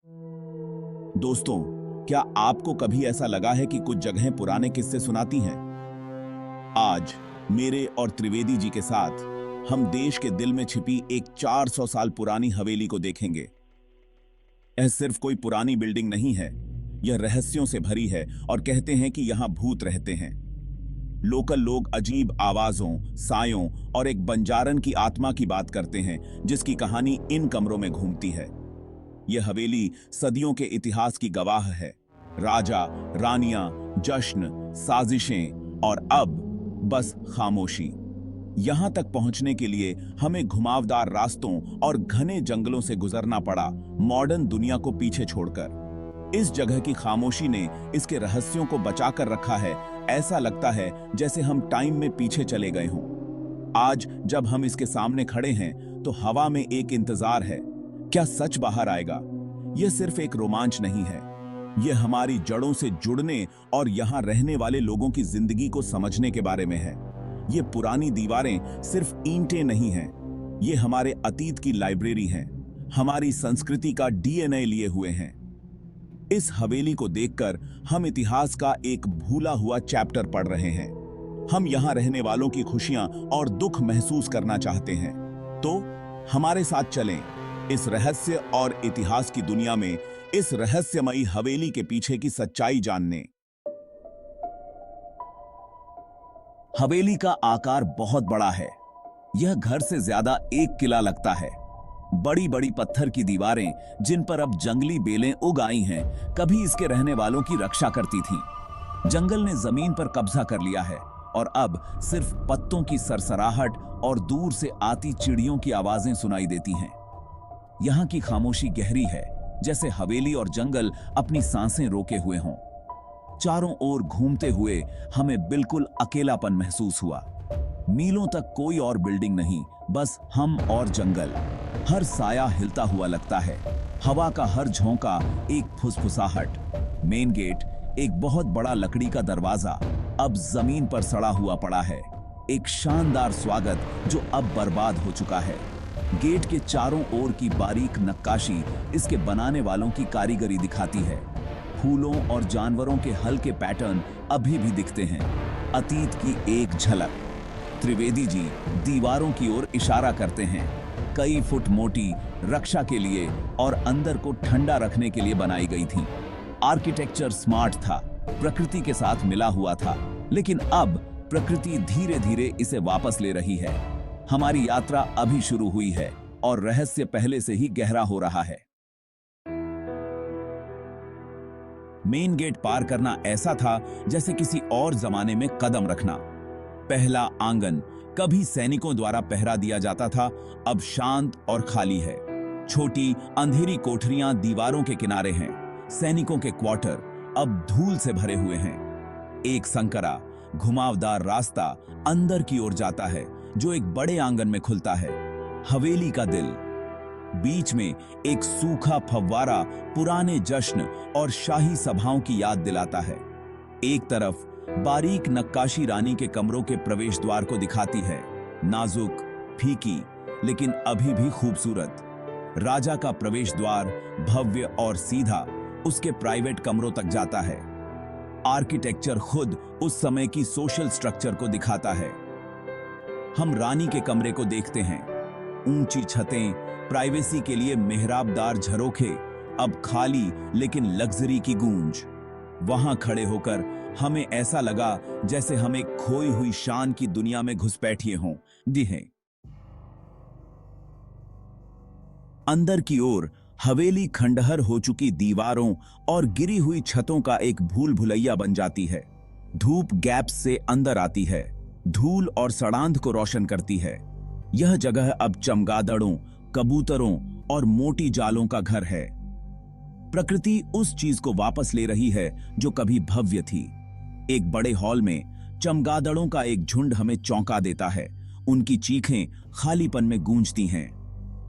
दोस्तों, क्या आपको कभी ऐसा लगा है कि कुछ जगहें पुराने किस्से सुनाती हैं? आज मेरे और त्रिवेदी जी के साथ हम देश के दिल में छिपी एक 400 साल पुरानी हवेली को देखेंगे। यह सिर्फ कोई पुरानी बिल्डिंग नहीं है, यह रहस्यों से भरी है और कहते हैं कि यहां भूत रहते हैं। लोकल लोग अजीब आवाजों, सायों और एक बंजारन की आत्मा की बात करते हैं जिसकी कहानी इन कमरों में घूमती है। यह हवेली सदियों के इतिहास की गवाह है। राजा, रानियां, जश्न, साजिशें और अब बस खामोशी। यहां तक पहुंचने के लिए हमें घुमावदार रास्तों और घने जंगलों से गुजरना पड़ा, मॉडर्न दुनिया को पीछे छोड़कर। इस जगह की खामोशी ने इसके रहस्यों को बचाकर रखा है। ऐसा लगता है जैसे हम टाइम में पीछे चले गए हों। आज जब हम इसके सामने खड़े हैं तो हवा में एक इंतजार है। क्या सच बाहर आएगा? यह सिर्फ एक रोमांच नहीं है, यह हमारी जड़ों से जुड़ने और यहां रहने वाले लोगों की जिंदगी को समझने के बारे में है। ये पुरानी दीवारें सिर्फ ईंटें नहीं हैं, ये हमारे अतीत की लाइब्रेरी हैं, हमारी संस्कृति का डीएनए लिए हुए हैं। इस हवेली को देखकर हम इतिहास का एक भूला हुआ चैप्टर पढ़ रहे हैं। हम यहां रहने वालों की खुशियां और दुख महसूस करना चाहते हैं। तो हमारे साथ चलें इस रहस्य और इतिहास की दुनिया में, इस रहस्यमयी हवेली के पीछे की सच्चाई जानने। हवेली का आकार बहुत बड़ा है। यह घर से ज्यादा एक किला लगता है। बड़ी बड़ी पत्थर की दीवारें जिन पर अब जंगली बेलें उग आई हैं, कभी इसके रहने वालों की रक्षा करती थीं। जंगल ने जमीन पर कब्जा कर लिया है और अब सिर्फ पत्तों की सरसराहट और दूर से आती चिड़ियों की आवाजें सुनाई देती हैं। यहां की खामोशी गहरी है, जैसे हवेली और जंगल अपनी सांसें रोके हुए हों। चारों ओर घूमते हुए हमें बिल्कुल अकेलापन महसूस हुआ। मीलों तक कोई और बिल्डिंग नहीं, बस हम और जंगल। हर साया हिलता हुआ लगता है, हवा का हर झोंका एक फुसफुसाहट। मेन गेट, एक बहुत बड़ा लकड़ी का दरवाजा, अब जमीन पर सड़ा हुआ पड़ा है। एक शानदार स्वागत जो अब बर्बाद हो चुका है। गेट के चारों ओर की बारीक नक्काशी इसके बनाने वालों की कारीगरी दिखाती है। फूलों और जानवरों के हल्के पैटर्न अभी भी दिखते हैं। अतीत की एक झलक। त्रिवेदी जी दीवारों की ओर इशारा करते हैं। कई फुट मोटी, रक्षा के लिए और अंदर को ठंडा रखने के लिए बनाई गई थी। आर्किटेक्चर स्मार्ट था, प्रकृति के साथ मिला हुआ था, लेकिन अब प्रकृति धीरे धीरे इसे वापस ले रही है। हमारी यात्रा अभी शुरू हुई है और रहस्य पहले से ही गहरा हो रहा है। मेन गेट पार करना ऐसा था जैसे किसी और जमाने में कदम रखना। पहला आंगन कभी सैनिकों द्वारा पहरा दिया जाता था, अब शांत और खाली है। छोटी अंधेरी कोठरियां दीवारों के किनारे हैं। सैनिकों के क्वार्टर अब धूल से भरे हुए हैं। एक संकरा, घुमावदार रास्ता अंदर की ओर जाता है जो एक बड़े आंगन में खुलता है। हवेली का दिल। बीच में एक सूखा फव्वारा पुराने जश्न और शाही सभाओं की याद दिलाता है। एक तरफ बारीक नक्काशी रानी के कमरों के प्रवेश द्वार को दिखाती है, नाजुक, फीकी, लेकिन अभी भी खूबसूरत। राजा का प्रवेश द्वार भव्य और सीधा उसके प्राइवेट कमरों तक जाता है। आर्किटेक्चर खुद उस समय की सोशल स्ट्रक्चर को दिखाता है। हम रानी के कमरे को देखते हैं। ऊंची छतें, प्राइवेसी के लिए मेहराबदार झरोखे, अब खाली लेकिन लग्जरी की गूंज। वहां खड़े होकर हमें ऐसा लगा जैसे हम एक खोई हुई शान की दुनिया में घुसपैठिए हों। दिहे अंदर की ओर हवेली खंडहर हो चुकी दीवारों और गिरी हुई छतों का एक भूल भुलैया बन जाती है। धूप गैप्स से अंदर आती है, धूल और सड़ांध को रोशन करती है। यह जगह अब चमगादड़ों, कबूतरों और मोटी जालों का घर है। प्रकृति उस चीज को वापस ले रही है जो कभी भव्य थी। एक बड़े हॉल में चमगादड़ों का एक झुंड हमें चौंका देता है। उनकी चीखें खालीपन में गूंजती हैं।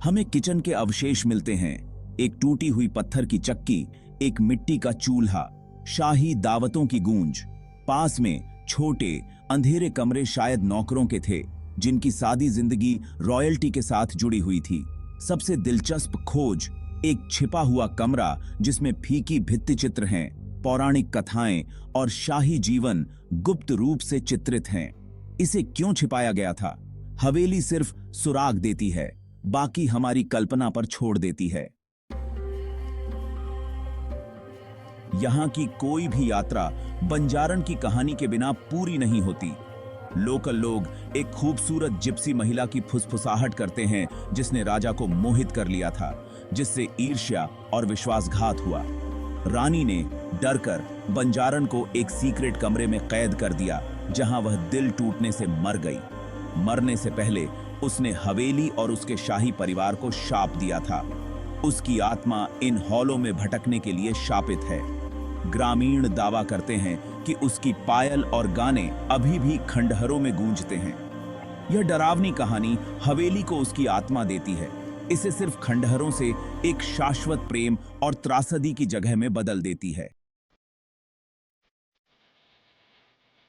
हमें किचन के अवशेष मिलते हैं, एक टूटी हुई पत्थर की चक्की, एक मिट्टी का चूल्हा, शाही दावतों की गूंज। पास में छोटे अंधेरे कमरे शायद नौकरों के थे, जिनकी सादी जिंदगी रॉयल्टी के साथ जुड़ी हुई थी। सबसे दिलचस्प खोज, एक छिपा हुआ कमरा जिसमें फीकी भित्ति चित्र हैं, पौराणिक कथाएं और शाही जीवन गुप्त रूप से चित्रित हैं। इसे क्यों छिपाया गया था? हवेली सिर्फ सुराग देती है, बाकी हमारी कल्पना पर छोड़ देती है। यहां की कोई भी यात्रा बंजारण की कहानी के बिना पूरी नहीं होती। लोकल लोग एक खूबसूरत जिप्सी महिला की फुसफुसाहट करते हैं जिसने राजा को मोहित कर लिया था, जिससे ईर्ष्या और विश्वासघात हुआ। रानी ने डरकर बंजारण को एक सीक्रेट कमरे में कैद कर दिया, जहां वह दिल टूटने से मर गई। मरने से पहले उसने हवेली और उसके शाही परिवार को शाप दिया था। उसकी आत्मा इन हॉलों में भटकने के लिए शापित है। ग्रामीण दावा करते हैं कि उसकी पायल और गाने अभी भी खंडहरों में गूंजते हैं। यह डरावनी कहानी हवेली को उसकी आत्मा देती है, इसे सिर्फ खंडहरों से एक शाश्वत प्रेम और त्रासदी की जगह में बदल देती है।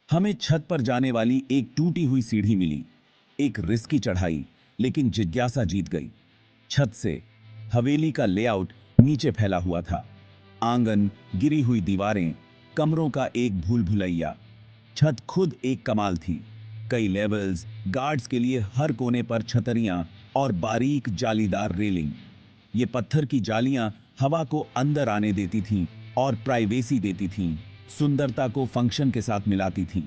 हमें छत पर जाने वाली एक टूटी हुई सीढ़ी मिली। एक रिस्की चढ़ाई, लेकिन जिज्ञासा जीत गई। छत से हवेली का लेआउट नीचे फैला हुआ था। आंगन, गिरी हुई दीवारें, कमरों का एक भूल भुलैया। छत खुद एक कमाल थी। कई लेवल्स, गार्ड्स के लिए हर कोने पर छतरियां और बारीक जालीदार रेलिंग। ये पत्थर की जालियां हवा को अंदर आने देती थीं और प्राइवेसी देती थीं, सुंदरता को फंक्शन के साथ मिलाती थीं।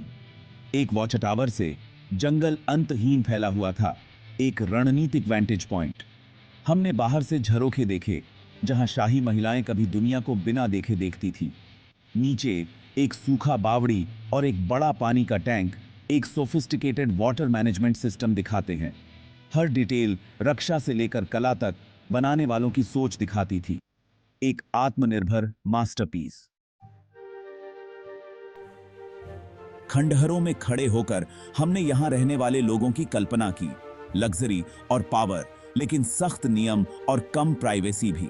एक वॉच टावर से जंगल अंतहीन फैला हुआ था, एक रणनीतिक वेंटेज पॉइंट। हमने बाहर से झरोखे देखे, जहां शाही महिलाएं कभी दुनिया को बिना देखे देखती थीं। नीचे एक सूखा बावड़ी और एक बड़ा पानी का टैंक एक सोफिस्टिकेटेड वाटर मैनेजमेंट सिस्टम दिखाते हैं। हर डिटेल, रक्षा से लेकर कला तक, बनाने वालों की सोच दिखाती थी। एक आत्मनिर्भर मास्टरपीस। खंडहरों में खड़े होकर हमने यहां रहने वाले लोगों की कल्पना की। लग्जरी और पावर, लेकिन सख्त नियम और कम प्राइवेसी भी।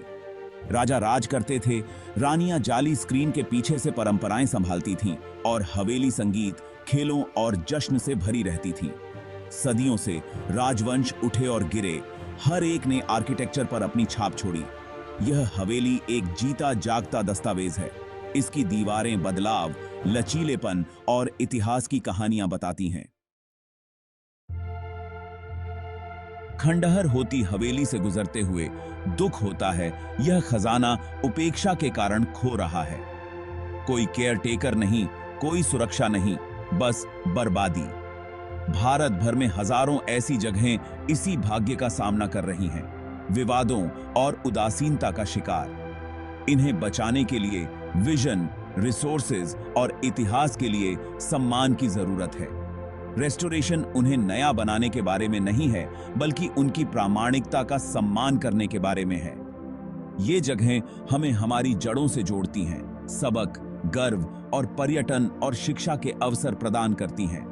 राजा राज करते थे, रानियां जाली स्क्रीन के पीछे से परंपराएं संभालती थीं और हवेली संगीत, खेलों और जश्न से भरी रहती थी। सदियों से राजवंश उठे और गिरे, हर एक ने आर्किटेक्चर पर अपनी छाप छोड़ी। यह हवेली एक जीता जागता दस्तावेज है। इसकी दीवारें बदलाव, लचीलेपन और इतिहास की कहानियां बताती हैं। खंडहर होती हवेली से गुजरते हुए दुख होता है, यह खजाना उपेक्षा के कारण खो रहा है। कोई केयर टेकर नहीं, कोई सुरक्षा नहीं, बस बर्बादी। भारत भर में हजारों ऐसी जगहें इसी भाग्य का सामना कर रही हैं, विवादों और उदासीनता का शिकार। इन्हें बचाने के लिए विजन, रिसोर्सेज और इतिहास के लिए सम्मान की जरूरत है। रेस्टोरेशन उन्हें नया बनाने के बारे में नहीं है, बल्कि उनकी प्रामाणिकता का सम्मान करने के बारे में है। ये जगहें हमें हमारी जड़ों से जोड़ती हैं, सबक, गर्व और पर्यटन और शिक्षा के अवसर प्रदान करती हैं।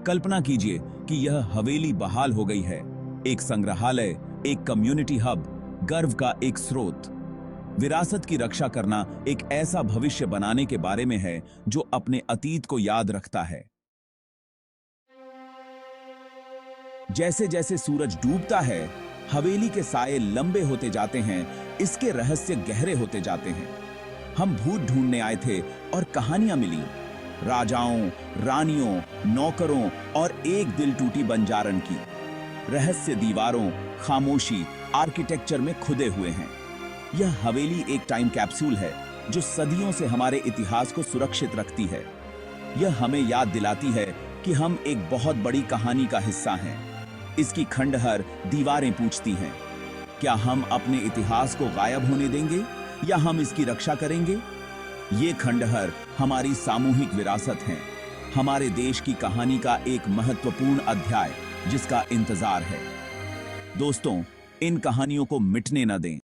कल्पना कीजिए कि यह हवेली बहाल हो गई है, एक संग्रहालय, एक कम्युनिटी हब, गर्व का एक स्रोत। विरासत की रक्षा करना एक ऐसा भविष्य बनाने के बारे में है जो अपने अतीत को याद रखता है। जैसे जैसे सूरज डूबता है, हवेली के साये लंबे होते जाते हैं, इसके रहस्य गहरे होते जाते हैं। हम भूत ढूंढने आए थे और कहानियां मिली, राजाओं, रानियों, नौकरों और एक दिल टूटी बंजारण की। रहस्य दीवारों, खामोशी, आर्किटेक्चर में खुदे हुए हैं। यह हवेली एक टाइम कैप्सूल है जो सदियों से हमारे इतिहास को सुरक्षित रखती है। यह हमें याद दिलाती है कि हम एक बहुत बड़ी कहानी का हिस्सा हैं। इसकी खंडहर दीवारें पूछती हैं, क्या हम अपने इतिहास को गायब होने देंगे या हम इसकी रक्षा करेंगे? ये खंडहर हमारी सामूहिक विरासत है, हमारे देश की कहानी का एक महत्वपूर्ण अध्याय जिसका इंतजार है। दोस्तों, इन कहानियों को मिटने न दें।